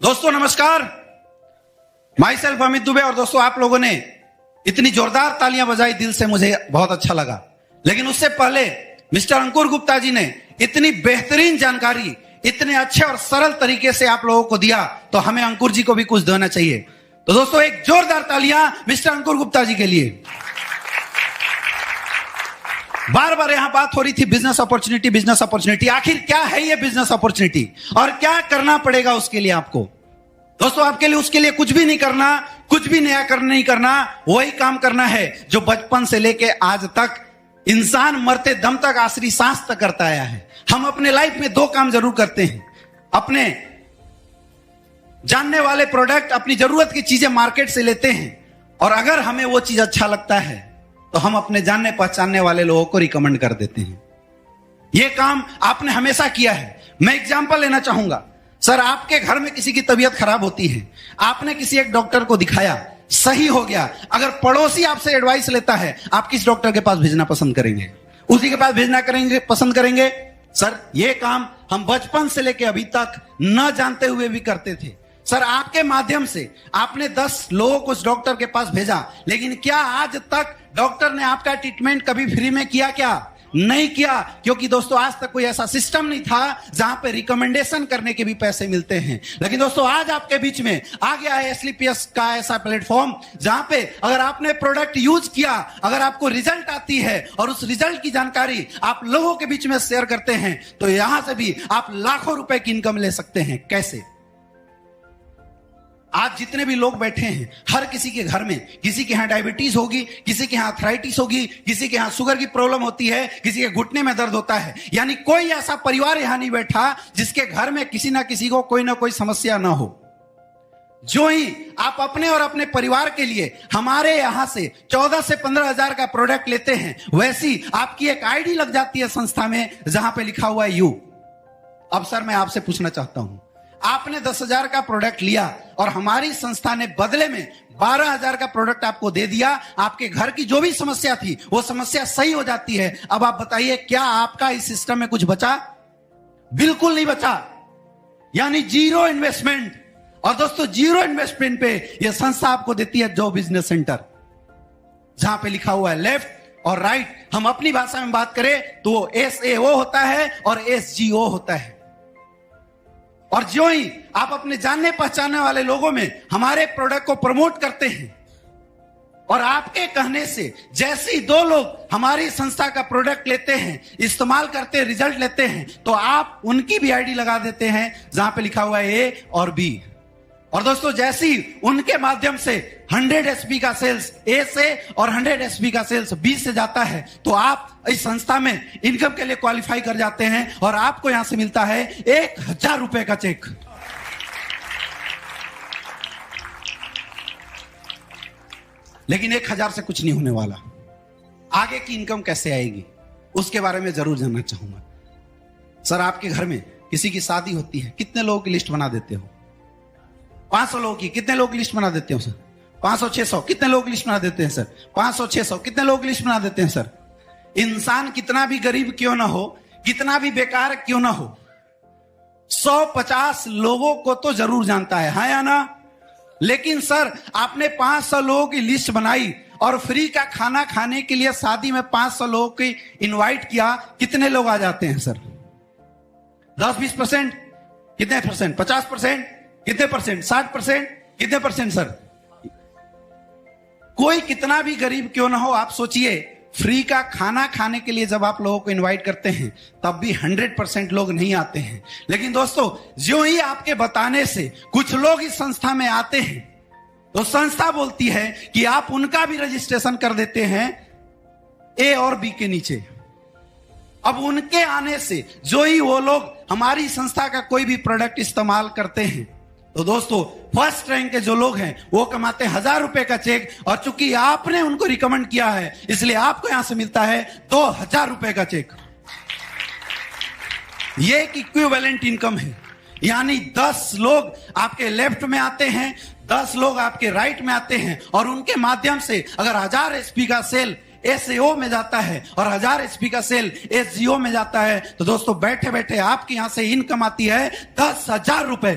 दोस्तों नमस्कार, my self Amit Dubey. और दोस्तों आप लोगों ने इतनी जोरदार तालियां बजाई, दिल से मुझे बहुत अच्छा लगा। लेकिन उससे पहले मिस्टर अंकुर गुप्ता जी ने इतनी बेहतरीन जानकारी इतने अच्छे और सरल तरीके से आप लोगों को दिया, तो हमें अंकुर जी को भी कुछ देना चाहिए। तो दोस्तों एक जोरदार तालियां मिस्टर अंकुर गुप्ता जी के लिए। बार बार यहां बात हो रही थी बिजनेस अपॉर्चुनिटी, बिजनेस अपॉर्चुनिटी। आखिर क्या है ये बिजनेस अपॉर्चुनिटी और क्या करना पड़ेगा उसके लिए आपको? दोस्तों आपके लिए उसके लिए कुछ भी नहीं करना, कुछ भी नया नहीं करना, वही काम करना है जो बचपन से लेके आज तक इंसान मरते दम तक, आखिरी सांस तक करता आया है। हम अपने लाइफ में दो काम जरूर करते हैं, अपने जानने वाले प्रोडक्ट, अपनी जरूरत की चीजें मार्केट से लेते हैं, और अगर हमें वो चीज अच्छा लगता है तो हम अपने जानने पहचानने वाले लोगों को रिकमेंड कर देते हैं। यह काम आपने हमेशा किया है। मैं एग्जांपल लेना चाहूंगा। सर, आपके घर में किसी की तबीयत खराब होती है, आपने किसी एक डॉक्टर को दिखाया, सही हो गया। अगर पड़ोसी आपसे एडवाइस लेता है, आप किस डॉक्टर के पास भेजना पसंद करेंगे? उसी के पास भेजना पसंद करेंगे। सर, यह काम हम बचपन से लेकर अभी तक न जानते हुए भी करते थे। सर, आपके माध्यम से आपने 10 लोगों को उस डॉक्टर के पास भेजा, लेकिन क्या आज तक डॉक्टर ने आपका ट्रीटमेंट कभी फ्री में किया? क्या नहीं किया? क्योंकि दोस्तों आज तक कोई ऐसा सिस्टम नहीं था जहां पे रिकमेंडेशन करने के भी पैसे मिलते हैं। लेकिन दोस्तों आज आपके बीच में आ गया है SLPS का ऐसा प्लेटफॉर्म जहां पे अगर आपने प्रोडक्ट यूज किया, अगर आपको रिजल्ट आती है और उस रिजल्ट की जानकारी आप लोगों के बीच में शेयर करते हैं, तो यहां से भी आप लाखों रुपए की इनकम ले सकते हैं। कैसे? आज जितने भी लोग बैठे हैं, हर किसी के घर में किसी के यहां डायबिटीज होगी, किसी के यहां आर्थराइटिस होगी, किसी के यहां शुगर की प्रॉब्लम होती है, किसी के घुटने में दर्द होता है। यानी कोई ऐसा परिवार यहां नहीं बैठा जिसके घर में किसी ना किसी को कोई ना कोई समस्या ना हो। जो ही आप अपने और अपने परिवार के लिए हमारे यहां से 14 से 15 हजार का प्रोडक्ट लेते हैं, वैसी आपकी एक आईडी लग जाती है संस्था में जहां पे लिखा हुआ है यू। अब सर मैं आपसे पूछना चाहता हूं, आपने 10,000 का प्रोडक्ट लिया और हमारी संस्था ने बदले में 12,000 का प्रोडक्ट आपको दे दिया। आपके घर की जो भी समस्या थी वो समस्या सही हो जाती है। अब आप बताइए, क्या आपका इस सिस्टम में कुछ बचा? बिल्कुल नहीं बचा। यानी जीरो इन्वेस्टमेंट। और दोस्तों जीरो इन्वेस्टमेंट पे यह संस्था आपको देती है जो बिजनेस सेंटर, जहां पे लिखा हुआ है लेफ्ट और राइट। हम अपनी भाषा में बात करें तो SAO होता है और SGO होता है। और जो ही आप अपने जानने पहचानने वाले लोगों में हमारे प्रोडक्ट को प्रमोट करते हैं, और आपके कहने से जैसे ही 2 लोग हमारी संस्था का प्रोडक्ट लेते हैं, इस्तेमाल करते हैं, रिजल्ट लेते हैं, तो आप उनकी भी आईडी लगा देते हैं जहां पे लिखा हुआ है A और B। और दोस्तों जैसे ही उनके माध्यम से 100 SP का सेल्स A से और 100 SP का सेल्स B से जाता है, तो आप इस संस्था में इनकम के लिए क्वालिफाई कर जाते हैं और आपको यहां से मिलता है 1,000 रुपए का चेक। लेकिन 1,000 से कुछ नहीं होने वाला। आगे की इनकम कैसे आएगी उसके बारे में जरूर जानना चाहूंगा। सर, आपके घर में किसी की शादी होती है, कितने लोगों की लिस्ट बना देते हो? 500 लोगों की। कितने लोग लिस्ट बना देते हो सर? 500-600। कितने लोग लिस्ट बना देते हैं सर? 500-600। कितने लोग लिस्ट बना देते हैं सर? इंसान कितना भी गरीब क्यों ना हो, कितना भी बेकार क्यों ना हो, 150 लोगों को तो जरूर जानता है, हाँ या ना? लेकिन सर आपने 500 लोगों की लिस्ट बनाई और फ्री का खाना खाने के लिए शादी में 500 लोगों की इनवाइट किया, कितने लोग आ जाते हैं सर? 10-20%? कितने परसेंट? 50%? कितने परसेंट? 60%? कितने परसेंट सर? कोई कितना भी गरीब क्यों ना हो, आप सोचिए, फ्री का खाना खाने के लिए जब आप लोगों को इनवाइट करते हैं तब भी 100% लोग नहीं आते हैं। लेकिन दोस्तों जो ही आपके बताने से कुछ लोग इस संस्था में आते हैं, तो संस्था बोलती है कि आप उनका भी रजिस्ट्रेशन कर देते हैं A और B के नीचे। अब उनके आने से जो ही वो लोग हमारी संस्था का कोई भी प्रोडक्ट इस्तेमाल करते हैं, तो दोस्तों फर्स्ट रैंक के जो लोग हैं वो कमाते हैं 1,000 रुपए का चेक। और चूंकि आपने उनको रिकमेंड किया है, इसलिए आपको यहां से मिलता है 2,000 रुपए का चेक। ये एक इक्विवेलेंट इनकम है। यानी 10 लोग आपके लेफ्ट में आते हैं, 10 लोग आपके राइट में आते हैं, और उनके माध्यम से अगर 1000 SP का सेल SAO में जाता है और 1000 SP का सेल SGO में जाता है, तो दोस्तों बैठे बैठे आपके यहां से इनकम आती है 10,000 रुपए।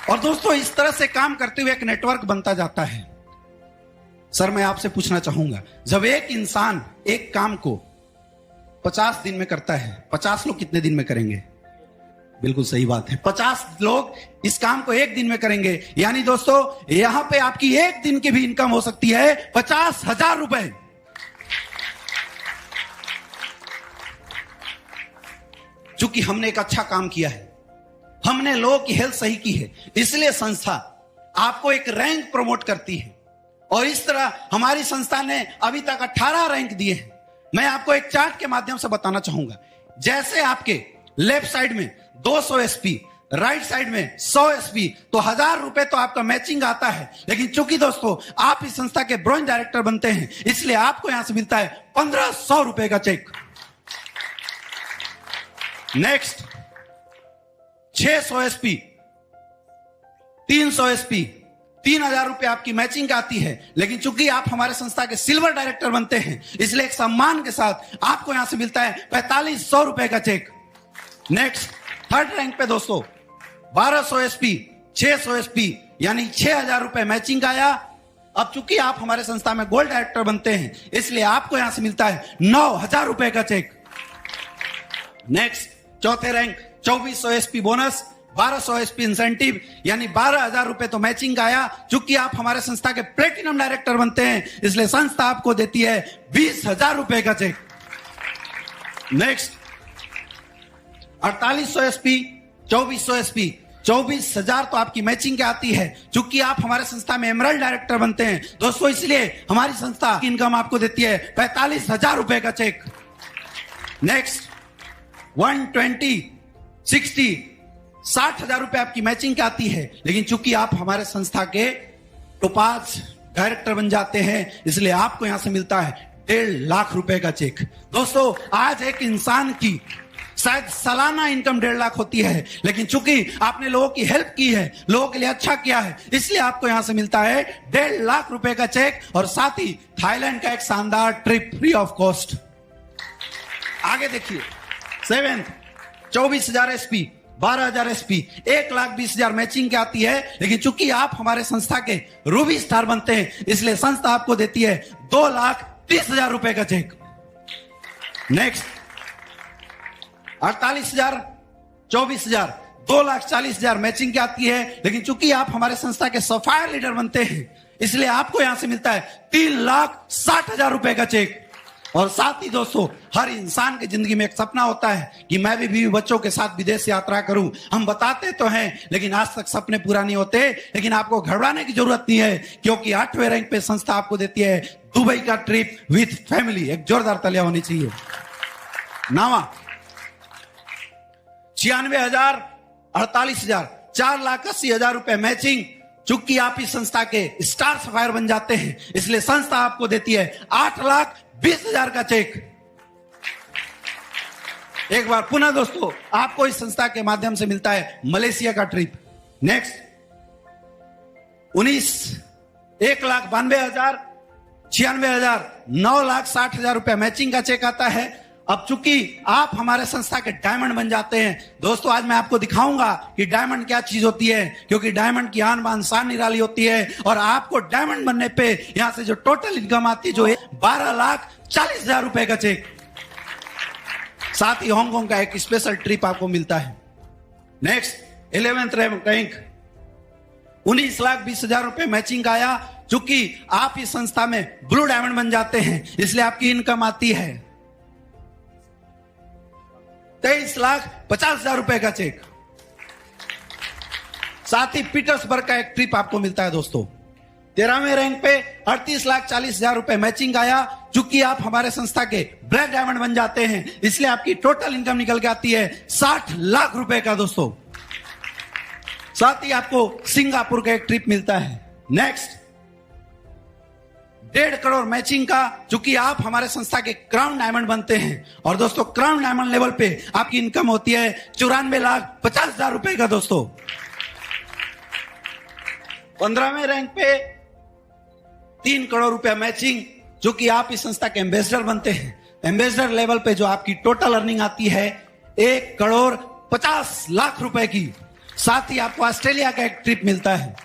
और दोस्तों इस तरह से काम करते हुए एक नेटवर्क बनता जाता है। सर मैं आपसे पूछना चाहूंगा, जब एक इंसान एक काम को 50 दिन में करता है, 50 लोग कितने दिन में करेंगे? बिल्कुल सही बात है, 50 लोग इस काम को एक दिन में करेंगे। यानी दोस्तों यहां पे आपकी एक दिन की भी इनकम हो सकती है 50,000 रुपए। चूंकि हमने एक अच्छा काम किया है, हमने लोगों की हेल्थ सही की है, इसलिए संस्था आपको एक रैंक प्रमोट करती है। और इस तरह हमारी संस्था ने अभी तक 18 रैंक दिए हैं। मैं आपको एक चार्ट के माध्यम से बताना चाहूंगा। जैसे आपके लेफ्ट साइड में 200 एसपी, राइट साइड में 100 एसपी, तो 1000 रुपए तो आपका मैचिंग आता है। लेकिन चूंकि दोस्तों आप इस संस्था के ब्रोंज डायरेक्टर बनते हैं, इसलिए आपको यहां से मिलता है 1500 रुपए का चेक। नेक्स्ट 600 एसपी, 300 एसपी, 3000 रुपए आपकी मैचिंग आती है। लेकिन चूंकि आप हमारे संस्था के सिल्वर डायरेक्टर बनते हैं, इसलिए एक सम्मान के साथ आपको यहां से मिलता है 4500 रुपए का चेक। नेक्स्ट थर्ड रैंक पे दोस्तों 1200 एसपी, 600 एसपी, यानी 6000 रुपए मैचिंग आया। अब चूंकि आप हमारे संस्था में गोल्ड डायरेक्टर बनते हैं, इसलिए आपको यहां से मिलता है 9000 रुपए का चेक। नेक्स्ट चौथे rank 2400 SP bonus, 1200 SP incentive, यानी 12000 रुपए तो मैचिंग आया। चूंकि आप हमारे संस्था के प्लेटिनम डायरेक्टर बनते हैं, इसलिए संस्था आपको देती है 20000 रुपए का चेक। नेक्स्ट 4800 एसपी, 2400 एसपी, 24000 तो आपकी मैचिंग के आती है। चूंकि आप हमारे संस्था में एमरल्ड डायरेक्टर बनते हैं दोस्तों, इसलिए हमारी संस्था की इनकम आपको देती है 45000 रुपए का चेक। नेक्स्ट 120, 60, 60,000 रुपए आपकी मैचिंग की आती है। लेकिन चूंकि आप हमारे संस्था के टोपाज डायरेक्टर बन जाते हैं, इसलिए आपको यहां से मिलता है 1.5 लाख रुपए का चेक। दोस्तों आज एक इंसान की शायद सालाना इनकम 1.5 लाख होती है, लेकिन चूंकि आपने लोगों की हेल्प की है, लोगों के लिए अच्छा किया है, इसलिए आपको यहां से मिलता है 1.5 लाख रुपए का चेक। और साथ ही थाईलैंड का एक शानदार ट्रिप फ्री ऑफ कॉस्ट। आगे देखिए 7th 24,000 एसपी, 12,000 एसपी, 1,20,000 मैचिंग की आती है। लेकिन चूंकि आप हमारे संस्था के रूबी स्टार बनते हैं, इसलिए संस्था आपको देती है 2,30,000 रुपए का चेक। नेक्स्ट 48,000, 24,000, 2,40,000 मैचिंग की आती है। लेकिन चूंकि आप हमारे संस्था के सफायर लीडर बनते हैं, इसलिए आपको यहां से मिलता है 3,60,000 रुपए का चेक। और साथ ही दोस्तों हर इंसान की जिंदगी में एक सपना होता है कि मैं भी बीवी बच्चों के साथ विदेश यात्रा करूं। हम बताते तो हैं, लेकिन आज तक सपने पूरा नहीं होते। लेकिन आपको घबराने की जरूरत नहीं है, क्योंकि 8वें रैंक पे संस्था आपको देती है दुबई का ट्रिप विथ फैमिली। एक जोरदार तालियां होनी चाहिए। 9वां 96,000, 48,000, 4,80,000 रुपए मैचिंग। चूंकि आप इस संस्था के स्टार सफायर बन जाते हैं, इसलिए संस्था आपको देती है 8,20,000 का चेक। एक बार पुनः दोस्तों आपको इस संस्था के माध्यम से मिलता है मलेशिया का ट्रिप। नेक्स्ट 19 1,92,000, 96,000, 9,60,000 रुपए मैचिंग का चेक आता है। अब चूंकि आप हमारे संस्था के डायमंड बन जाते हैं दोस्तों, आज मैं आपको दिखाऊंगा कि डायमंड क्या चीज होती है, क्योंकि डायमंड की आन बान शान निराली होती है। और आपको डायमंड बनने पे यहां से जो टोटल इनकम आती है जो है 12,40,000 रुपए का चेक। साथ ही हांगकांग का एक स्पेशल ट्रिप आपको मिलता है। नेक्स्ट 11th रैंक 19,20,000 रुपए मैचिंग आया। चूंकि आप इस संस्था में ब्लू डायमंड बन जाते हैं, इसलिए आपकी इनकम आती है 23,50,000 रुपए का चेक। साथ ही पीटर्सबर्ग का एक ट्रिप आपको मिलता है दोस्तों। 13वें रैंक पे 38,40,000 रुपए मैचिंग आया। चूंकि आप हमारे संस्था के ब्लैक डायमंड बन जाते हैं, इसलिए आपकी टोटल इनकम निकल के आती है 60 लाख रुपए का दोस्तों। साथ ही आपको सिंगापुर का एक ट्रिप मिलता है। नेक्स्ट 1.5 करोड़ मैचिंग का। चूंकि आप हमारे संस्था के क्राउन डायमंड बनते हैं, और दोस्तों क्राउन डायमंड लेवल पे आपकी इनकम होती है 94,50,000 रुपए का दोस्तों। 15वें रैंक पे 3 करोड़ रुपया मैचिंग। चूंकि आप इस संस्था के एम्बेसडर बनते हैं, एम्बेसडर लेवल पे जो आपकी टोटल अर्निंग आती है 1,50,00,000 रुपए की। साथ ही आपको ऑस्ट्रेलिया का एक ट्रिप मिलता है।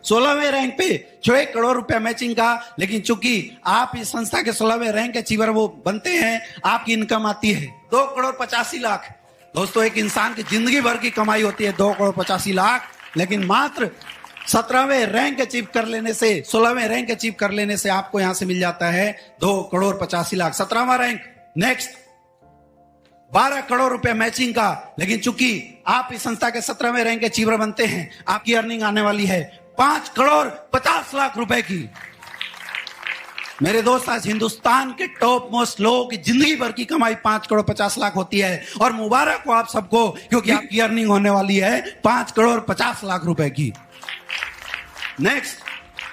16वें रैंक पे जो 1 करोड़ रुपया मैचिंग का, लेकिन चूंकि आप इस संस्था के 16वें रैंक के अचीवर वो बनते हैं, आपकी इनकम आती है 2 करोड़ 85 लाख। दोस्तों, एक इंसान की जिंदगी भर की कमाई होती है 2 करोड़ 85 लाख, लेकिन मात्र 17वें रैंक अचीव कर लेने से, 16वें रैंक अचीव कर लेने से आपको यहां से मिल जाता है 2 करोड़ 85 लाख। 17वां रैंक। नेक्स्ट 12 करोड़ रुपए मैचिंग का, लेकिन चूंकि आप इस संस्था के 17वें रैंक के अचीवर बनते हैं, आपकी अर्निंग आने वाली है 5 करोड़ 50 लाख रुपए की। मेरे दोस्त, आज हिंदुस्तान के टॉप मोस्ट लोगों की जिंदगी भर की कमाई 5 करोड़ 50 लाख होती है, और मुबारक हो आप सबको, क्योंकि आपकी अर्निंग होने वाली है 5 करोड़ 50 लाख रुपए की। नेक्स्ट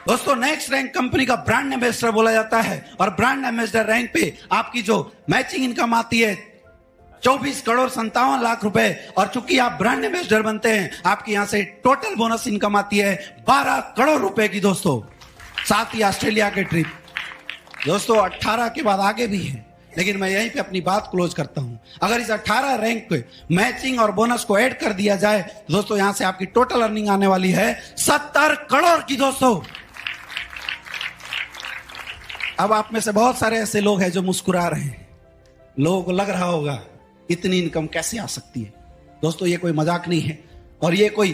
दोस्तों, नेक्स्ट रैंक कंपनी का ब्रांड एम्बेसडर बोला जाता है, और ब्रांड एम्बेसडर रैंक पे आपकी जो मैचिंग इनकम आती है 24 करोड़ 57 लाख रुपए, और चूंकि आप ब्रांड एम्बेसडर बनते हैं, आपकी यहां से टोटल बोनस इनकम आती है 12 करोड़ रुपए की। दोस्तों, साथ ही ऑस्ट्रेलिया के ट्रिप। दोस्तों, 18 के बाद आगे भी है, लेकिन मैं यहीं पे अपनी बात क्लोज करता हूं। अगर इस 18 रैंक पे मैचिंग और बोनस को ऐड कर दिया जाए, दोस्तों यहां से आपकी टोटल अर्निंग आने वाली है 70 करोड़ की। दोस्तों, अब आप में से बहुत सारे ऐसे लोग हैं जो मुस्कुरा रहे हैं। लोगों को लग रहा होगा इतनी इनकम कैसे आ सकती है। दोस्तों, ये कोई मजाक नहीं है, और ये कोई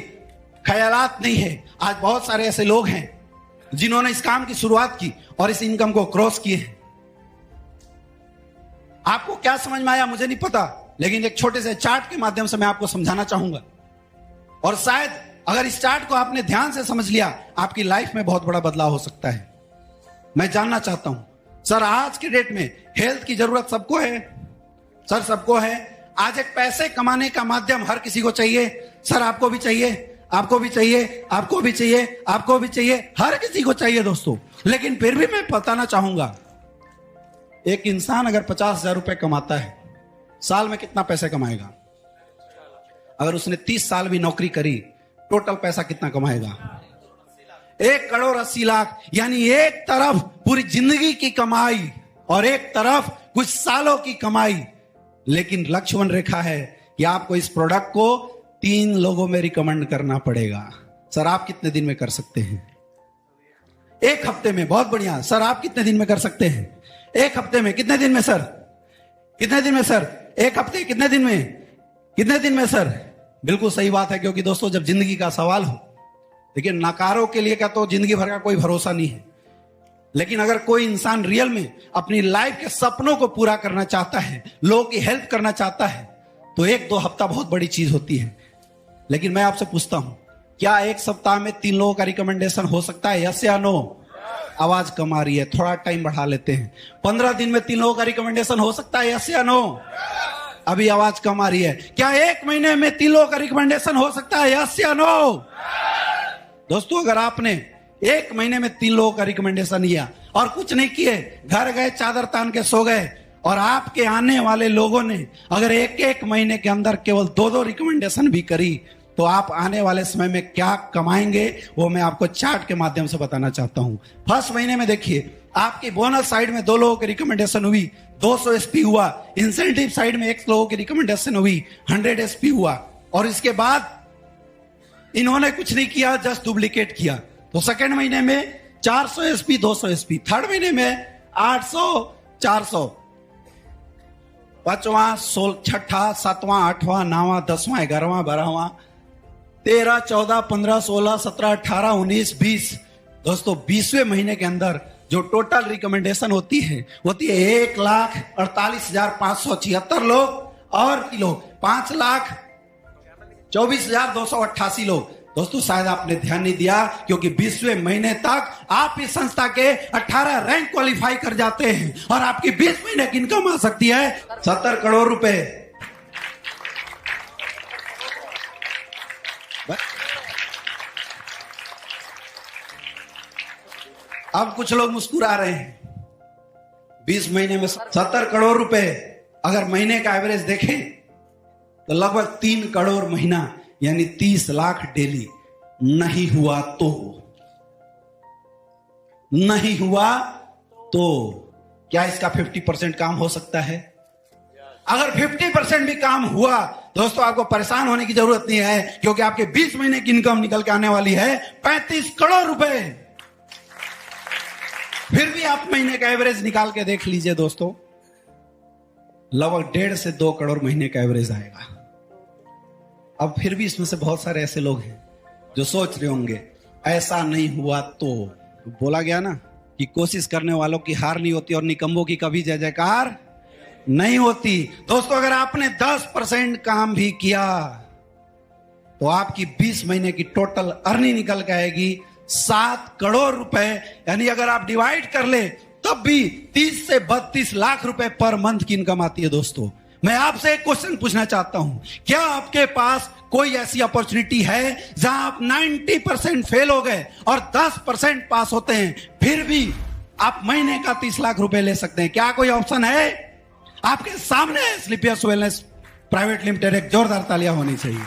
ख्यालात नहीं है। आज बहुत सारे ऐसे लोग हैं जिन्होंने इस काम की शुरुआत की और इस इनकम को क्रॉस किए हैं। आपको क्या समझ में आया मुझे नहीं पता, लेकिन एक छोटे से चार्ट के माध्यम से मैं आपको समझाना चाहूंगा, और शायद अगर इस चार्ट को आपने ध्यान से समझ लिया, आपकी लाइफ में बहुत बड़ा बदलाव हो सकता है। मैं जानना चाहता हूं, सर आज के डेट में हेल्थ की जरूरत सबको है? सर सबको है। आज एक पैसे कमाने का माध्यम हर किसी को चाहिए। सर आपको भी चाहिए, आपको भी चाहिए, आपको भी चाहिए, आपको भी चाहिए, हर किसी को चाहिए दोस्तों। लेकिन फिर भी मैं बताना चाहूंगा, एक इंसान अगर 50,000 रुपए कमाता है, साल में कितना पैसा कमाएगा? अगर उसने 30 साल भी नौकरी करी, टोटल पैसा कितना कमाएगा? 1 करोड़ 80 लाख। यानी एक तरफ पूरी जिंदगी की कमाई और एक तरफ कुछ सालों की कमाई। लेकिन लक्ष्मण रेखा है कि आपको इस प्रोडक्ट को 3 लोगों में रिकमेंड करना पड़ेगा। सर आप कितने दिन में कर सकते हैं? 1 हफ्ते में। बहुत बढ़िया। सर आप कितने दिन में कर सकते हैं? 1 हफ्ते में। कितने दिन में सर? कितने दिन में सर? 1 हफ्ते। कितने दिन में? कितने दिन में सर? बिल्कुल सही बात है, क्योंकि दोस्तों जब जिंदगी का सवाल हो, लेकिन नकारों के लिए क्या तो जिंदगी भर का कोई भरोसा नहीं है। लेकिन अगर कोई इंसान रियल में अपनी लाइफ के सपनों को पूरा करना चाहता है, लोगों की हेल्प करना चाहता है, तो 1-2 हफ्ता बहुत बड़ी चीज होती है। लेकिन मैं आपसे पूछता हूं, क्या 1 सप्ताह में 3 लोगों का रिकमेंडेशन हो सकता है? यस या नो? आवाज कम आ रही है, थोड़ा टाइम बढ़ा लेते हैं। 15 दिन में 3 लोगों का रिकमेंडेशन हो सकता है? यस या नो? अभी आवाज कम आ रही है। क्या 1 महीने में 3 लोगों का रिकमेंडेशन हो सकता है? यस या नो? दोस्तों, अगर आपने 1 महीने में 3 लोगों का रिकमेंडेशन लिया और कुछ नहीं किए, घर गए, चादर तान के सो गए, और आपके आने वाले लोगों ने अगर 1-1 महीने के अंदर केवल 2-2 रिकमेंडेशन भी करी, तो आप आने वाले समय में क्या कमाएंगे, वो मैं आपको चार्ट के माध्यम से बताना चाहता हूं। फर्स्ट महीने में देखिए, आपकी बोनस साइड में 2 लोगों की रिकमेंडेशन हुई, 200 एसपी हुआ। इंसेंटिव साइड में 1 लोगों की रिकमेंडेशन हुई, 100 एसपी हुआ। और इसके बाद इन्होंने कुछ नहीं किया, जस्ट डुप्लीकेट किया। तो सेकेंड महीने में 400 एसपी, 200 एसपी। थर्ड महीने में 800, 400। 5वां, 6वां, 7वां, 8वां, 9वां, 10वां, 11वां, 12वां, 13, 14, 15, 16, 17, 18, 19, 20। दोस्तों 20वें महीने के अंदर जो टोटल रिकमेंडेशन होती है 1,48,576 लोग, और लोग 5,24,288 लोग। दोस्तों शायद आपने ध्यान नहीं दिया, क्योंकि 20वें महीने तक आप इस संस्था के 18 रैंक क्वालिफाई कर जाते हैं, और आपकी 20 महीने की इनकम आ सकती है 70 करोड़ रुपए। अब कुछ लोग मुस्कुरा रहे हैं। 20 महीने में 70 करोड़ रुपए अगर महीने का एवरेज देखें तो लगभग 3 करोड़ महीना, यानी 30 लाख डेली। नहीं हुआ तो क्या इसका 50% काम हो सकता है? अगर 50% भी काम हुआ दोस्तों आपको परेशान होने की जरूरत नहीं है, क्योंकि आपके 20 महीने की इनकम निकल के आने वाली है 35 करोड़ रुपए। फिर भी आप महीने का एवरेज निकाल के देख लीजिए दोस्तों, लगभग 1.5 से 2 करोड़ महीने का एवरेज आएगा। अब फिर भी इसमें से बहुत सारे ऐसे लोग हैं जो सोच रहे होंगे ऐसा नहीं हुआ तो बोला गया ना कि कोशिश करने वालों की हार नहीं होती और निकम्बों की कभी जय जयकार नहीं होती। दोस्तों अगर आपने 10% काम भी किया तो आपकी 20 महीने की टोटल अर्निंग निकल के आएगी 7 करोड़ रुपए। यानी अगर आप डिवाइड कर ले तब भी 30 से 32 लाख रुपए पर मंथ की इनकम आती है। दोस्तों मैं आपसे एक क्वेश्चन पूछना चाहता हूं, क्या आपके पास कोई ऐसी अपॉर्चुनिटी है जहां आप 90% फेल हो गए और 10% पास होते हैं, फिर भी आप महीने का 30 लाख रुपए ले सकते हैं? क्या कोई ऑप्शन है? आपके सामने स्लीपियस वेलनेस प्राइवेट लिमिटेड। एक जोरदार तालियां होनी चाहिए।